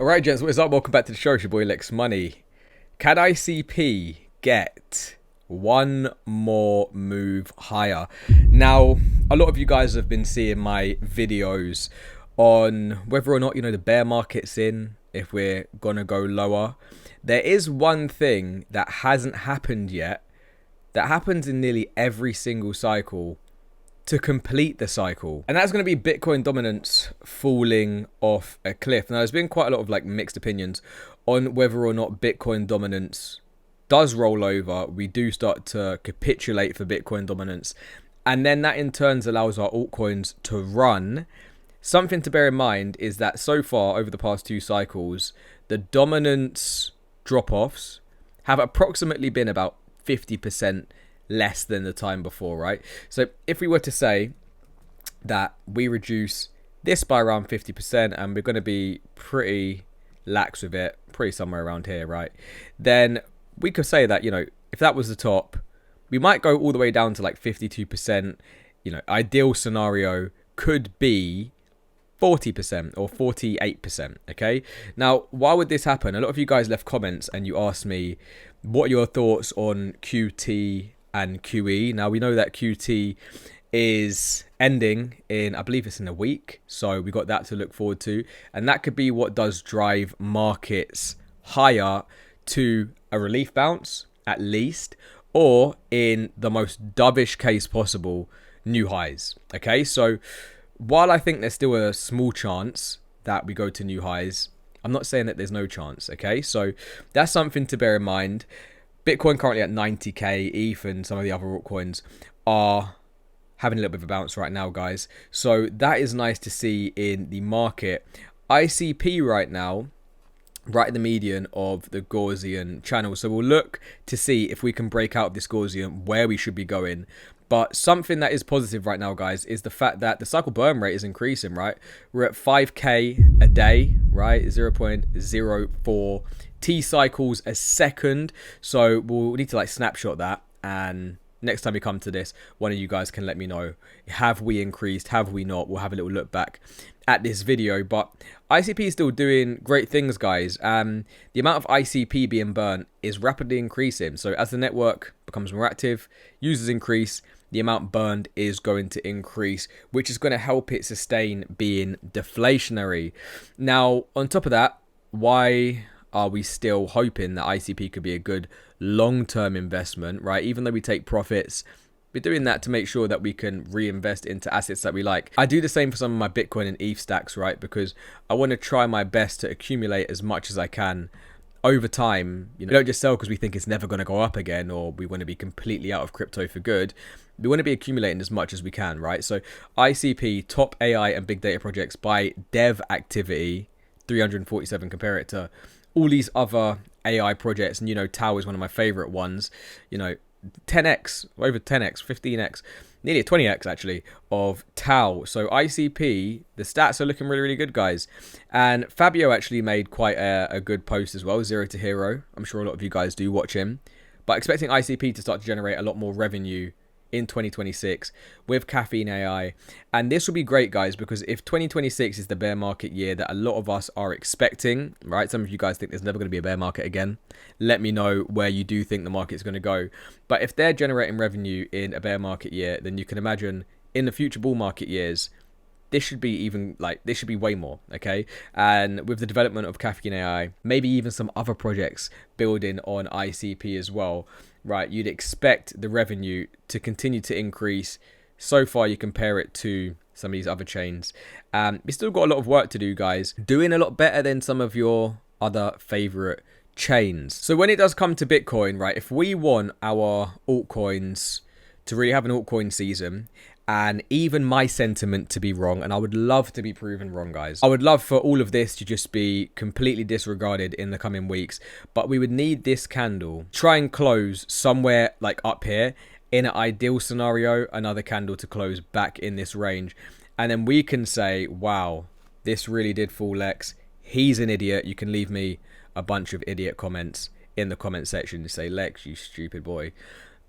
Alright, gents, what is up? Welcome back to the show. It's your boy Lex Money. Can ICP get one more move higher? Now, a lot of you guys have been seeing my videos on whether or not, the bear market's in, if we're gonna go lower. There is one thing that hasn't happened yet, that happens in nearly every single cycle to complete the cycle, and that's going to be Bitcoin dominance falling off a cliff. Now, there's been quite a lot of mixed opinions on whether or not Bitcoin dominance does roll over. We do start to capitulate for Bitcoin dominance, and then that in turn allows our altcoins to run. Something to bear in mind is that so far over the past two cycles, the dominance drop-offs have approximately been about 50% less than the time before, right? So if we were to say that we reduce this by around 50%, and we're going to be pretty lax with it, pretty somewhere around here, right? Then we could say that, if that was the top, we might go all the way down to 52%. Ideal scenario could be 40% or 48%, okay? Now, why would this happen? A lot of you guys left comments and you asked me, what are your thoughts on QT and QE? Now, we know that QT is ending in, I believe it's in a week, so we got that to look forward to, and that could be what does drive markets higher to a relief bounce at least, or in the most dovish case possible, new highs. Okay, so while I think there's still a small chance that we go to new highs, I'm not saying that there's no chance. Okay, so that's something to bear in mind. Bitcoin currently at 90k, ETH and some of the other altcoins are having a little bit of a bounce right now, guys. So that is nice to see in the market. ICP right now, right in the median of the Gaussian channel. So we'll look to see if we can break out this Gaussian, where we should be going. But something that is positive right now, guys, is the fact that the cycle burn rate is increasing, right? We're at 5k a day, right? 0.04 T cycles a second. So we'll need to snapshot that, and next time we come to this, one of you guys can let me know, have we increased, have we not? We'll have a little look back at this video. But ICP is still doing great things, guys. The amount of ICP being burnt is rapidly increasing. So as the network becomes more active, users increase, the amount burned is going to increase, which is going to help it sustain being deflationary. Now, on top of that, why are we still hoping that ICP could be a good long-term investment, right? Even though we take profits, we're doing that to make sure that we can reinvest into assets that we like. I do the same for some of my Bitcoin and ETH stacks, right? Because I want to try my best to accumulate as much as I can over time. We don't just sell because we think it's never going to go up again, or we want to be completely out of crypto for good. We want to be accumulating as much as we can, right? So ICP, top AI and big data projects by dev activity, 347. Compare it to all these other AI projects, and Tau is one of my favorite ones. 10x, over 10x, 15x, nearly a 20x actually of Tau. So ICP, the stats are looking really, really good, guys. And Fabio actually made quite a good post as well, Zero to Hero. I'm sure a lot of you guys do watch him, but expecting ICP to start to generate a lot more revenue in 2026 with caffeine AI. And this will be great, guys, because if 2026 is the bear market year that a lot of us are expecting, right? Some of you guys think there's never going to be a bear market again. Let me know where you do think the market's going to go. But if they're generating revenue in a bear market year, then you can imagine in the future bull market years, this should be even this should be way more, okay? And with the development of caffeine AI, maybe even some other projects building on ICP as well, right? You'd expect the revenue to continue to increase. So far, you compare it to some of these other chains. We still got a lot of work to do, guys. Doing a lot better than some of your other favorite chains. So when it does come to Bitcoin, right, if we want our altcoins to really have an altcoin season, and even my sentiment to be wrong, and I would love to be proven wrong, guys. I would love for all of this to just be completely disregarded in the coming weeks, but we would need this candle try and close somewhere up here. In an ideal scenario, another candle to close back in this range, and then we can say, wow, this really did fall Lex. He's an idiot. You can leave me a bunch of idiot comments in the comment section to say, Lex, you stupid boy.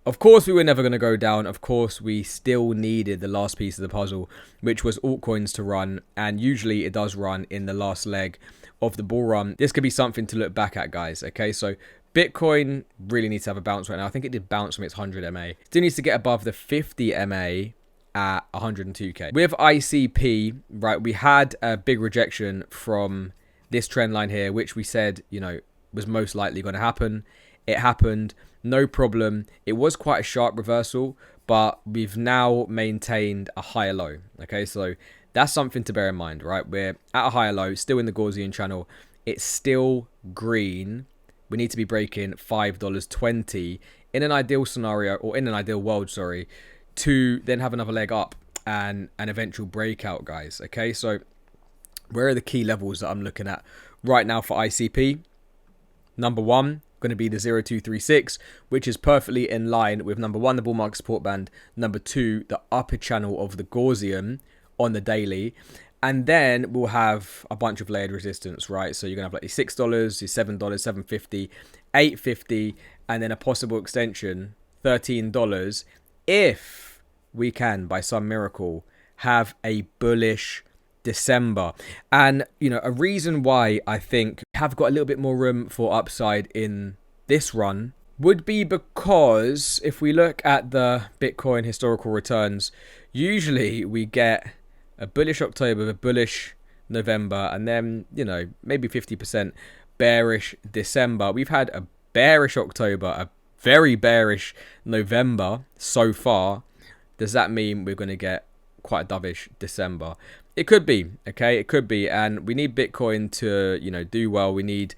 Of course, we were never going to go down. Of course, we still needed the last piece of the puzzle, which was altcoins to run. And usually it does run in the last leg of the bull run. This could be something to look back at, guys. Okay, so Bitcoin really needs to have a bounce right now. I think it did bounce from its 100 MA. Still needs to get above the 50 MA at 102K. With ICP, right, we had a big rejection from this trend line here, which we said, you know, was most likely going to happen. It happened. No problem. It was quite a sharp reversal, but we've now maintained a higher low. Okay, so that's something to bear in mind, right? We're at a higher low, still in the Gaussian channel. It's still green. We need to be breaking $5.20 in an ideal scenario, or in an ideal world, sorry, to then have another leg up and an eventual breakout, guys. Okay, so where are the key levels that I'm looking at right now for ICP? Number one, going to be the 0236, which is perfectly in line with number one, the bull market support band, number two, the upper channel of the Gaussian on the daily, and then we'll have a bunch of layered resistance, right? So you're gonna have like your $6, your $7, $7.50, $8.50, and then a possible extension, $13, if we can, by some miracle, have a bullish December. And you know, a reason why I think we have got a little bit more room for upside in this run would be because if we look at the Bitcoin historical returns, usually we get a bullish October, a bullish November, and then, you know, maybe 50% bearish December. We've had a bearish October, a very bearish November so far. Does that mean we're going to get quite a dovish December? It could be, okay? It could be, and we need Bitcoin to, you know, do well. We need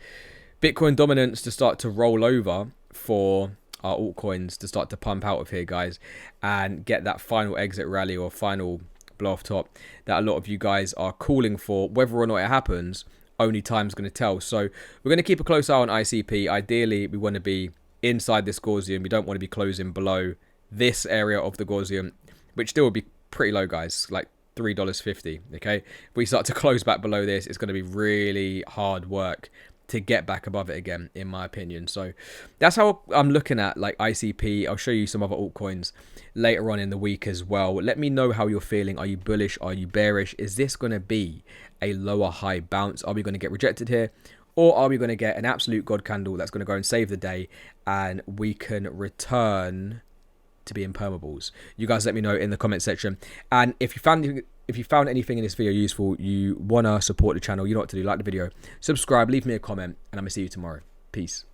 Bitcoin dominance to start to roll over for our altcoins to start to pump out of here, guys, and get that final exit rally or final blow off top that a lot of you guys are calling for. Whether or not it happens, only time's going to tell. So we're going to keep a close eye on ICP. Ideally, we want to be inside this Gaussian. We don't want to be closing below this area of the Gaussian, which still would be pretty low, guys, like $3.50. Okay, if we start to close back below this, it's going to be really hard work to get back above it again, in my opinion. So that's how I'm looking at like ICP. I'll show you some other altcoins later on in the week as well. Let me know how you're feeling. Are you bullish? Are you bearish? Is this going to be a lower high bounce? Are we going to get rejected here? Or are we going to get an absolute god candle that's going to go and save the day and we can return to be impermeables? You guys let me know in the comment section. And if you found anything in this video useful, you want to support the channel, you know what to do. Like the video, subscribe, leave me a comment, and I'm going to see you tomorrow. Peace.